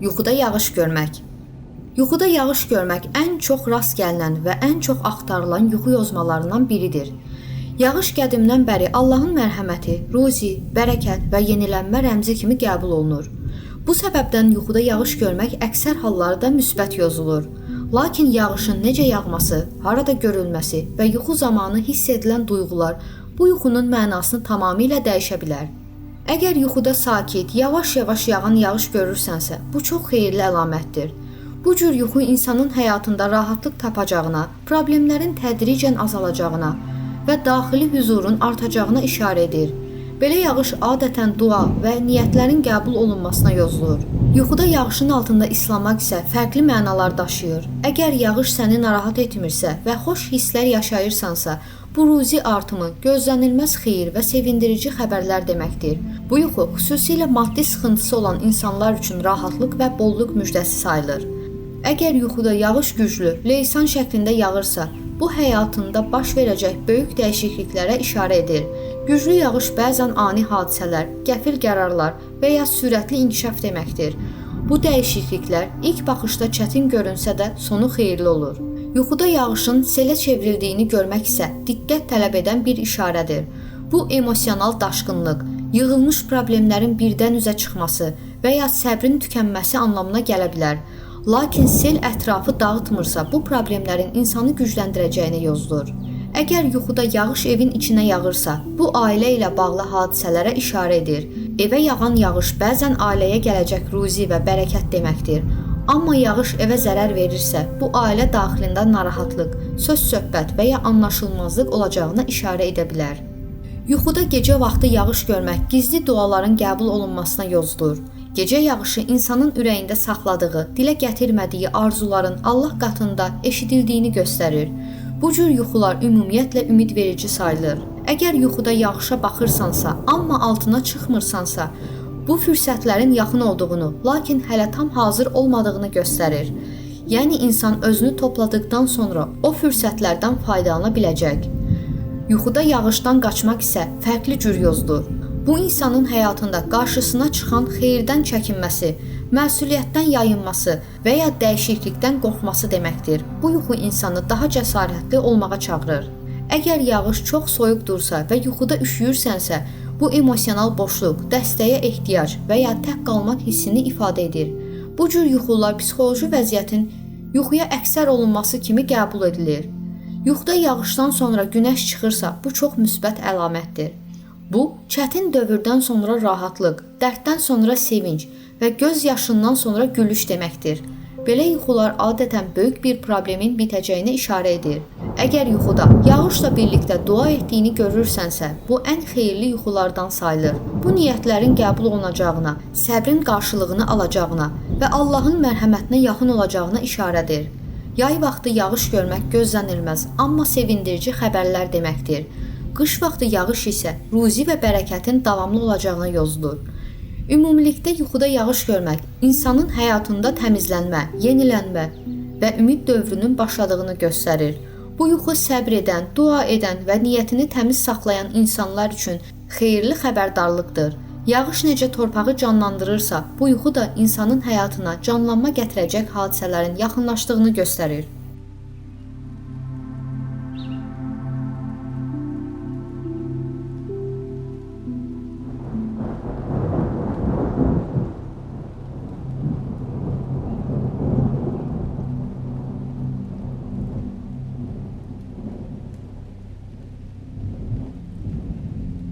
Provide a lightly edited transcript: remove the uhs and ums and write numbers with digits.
Yuxuda yağış görmək. Yuxuda yağış görmək ən çox rast gəlinən və ən çox axtarılan yuxu yozmalarından biridir. Yağış qədimdən bəri Allahın mərhəməti, ruzi, bərəkət və yenilənmə rəmzi kimi qəbul olunur. Bu səbəbdən yuxuda yağış görmək əksər hallarda müsbət yozulur. Lakin yağışın necə yağması, harada görülməsi və yuxu zamanı hiss edilən duyğular bu yuxunun mənasını tamamilə dəyişə bilər. Əgər yuxuda sakit, yavaş-yavaş yağan yağış görürsənsə, bu çox xeyirli əlamətdir. Bu cür yuxu insanın həyatında rahatlıq tapacağına, problemlərin tədricən azalacağına və daxili huzurun artacağına işarə edir. Belə yağış adətən dua və niyyətlərin qəbul olunmasına yozulur. Yuxuda yağışın altında islanmaq isə fərqli mənalar daşıyır. Əgər yağış səni narahat etmirsə və xoş hisslər yaşayırsansa, bu ruzi artımı, gözlənilməz xeyir və sevindirici xəbərlər deməkdir. Bu yuxu xüsusilə maddi sıxıntısı olan insanlar üçün rahatlıq və bolluq müjdəsi sayılır. Əgər yuxuda yağış güclü, leysan şəklində yağırsa, bu həyatında baş verəcək böyük dəyişikliklərə işarə edir. Güclü yağış bəzən ani hadisələr, qəfil qərarlar və ya sürətli inkişaf deməkdir. Bu dəyişikliklər ilk baxışda çətin görünsə də sonu xeyirli olur. Yuxuda yağışın selə çevrildiyini görmək isə diqqət tələb edən bir işarədir. Bu emosional daşqınlıq, yığılmış problemlərin birdən üzə çıxması və ya səbrin tükənməsi anlamına gələ bilər. Lakin sel ətrafı dağıtmırsa, bu problemlərin insanı gücləndirəcəyinə yozulur. Əgər yuxuda yağış evin içinə yağırsa, bu ailə ilə bağlı hadisələrə işarə edir. Evə yağan yağış bəzən ailəyə gələcək ruzi və bərəkət deməkdir. Amma yağış evə zərər verirsə, bu ailə daxilində narahatlıq, söz-söhbət və ya anlaşılmazlıq olacağına işarə edə bilər. Yuxuda gecə vaxtı yağış görmək gizli duaların qəbul olunmasına yozulur. Gecə yağışı insanın ürəyində saxladığı, dilə gətirmədiyi arzuların Allah qatında eşidildiyini göstərir. Bu cür yuxular ümumiyyətlə ümidverici sayılır. Əgər yuxuda yağışa baxırsansa, amma altına çıxmırsansa, bu fürsətlərin yaxın olduğunu, lakin hələ tam hazır olmadığını göstərir. Yəni insan özünü topladıqdan sonra o fürsətlərdən faydalana biləcək. Yuxuda yağışdan qaçmaq isə fərqli cür yozdur. Bu insanın həyatında qarşısına çıxan xeyirdən çəkinməsi, məsuliyyətdən yayınması və ya dəyişiklikdən qorxması deməkdir. Bu yuxu insanı daha cəsarətli olmağa çağırır. Əgər yağış çox soyuqdursa və yuxuda üşüyürsənsə, bu emosional boşluq, dəstəyə ehtiyac və ya tək qalmaq hissini ifadə edir. Bu cür yuxular psixoloji vəziyyətin yuxuya əksər olunması kimi qəbul edilir. Yuxuda yağışdan sonra günəş çıxırsa, bu çox müsbət əlamətdir. Bu, çətin dövrdən sonra rahatlıq, dərddən sonra sevinc və göz yaşından sonra gülüş deməkdir. Belə yuxular adətən böyük bir problemin bitəcəyinə işarə edir. Əgər yuxuda yağışla birlikdə dua etdiyini görürsənsə, bu ən xeyirli yuxulardan sayılır. Bu niyyətlərin qəbul olunacağına, səbrin qarşılığını alacağına və Allahın mərhəmətinə yaxın olacağına işarədir. Yay vaxtı yağış görmək gözlənilməz, amma sevindirici xəbərlər deməkdir. Qış vaxtı yağış isə ruzi və bərəkətin davamlı olacağına yozulur. Ümumilikdə yuxuda yağış görmək insanın həyatında təmizlənmə, yenilənmə və ümid dövrünün başladığını göstərir. Bu yuxu səbr edən, dua edən və niyyətini təmiz saxlayan insanlar üçün xeyirli xəbərdarlıqdır. Yağış necə torpağı canlandırırsa, bu yuxu da insanın həyatına canlanma gətirəcək hadisələrin yaxınlaşdığını göstərir.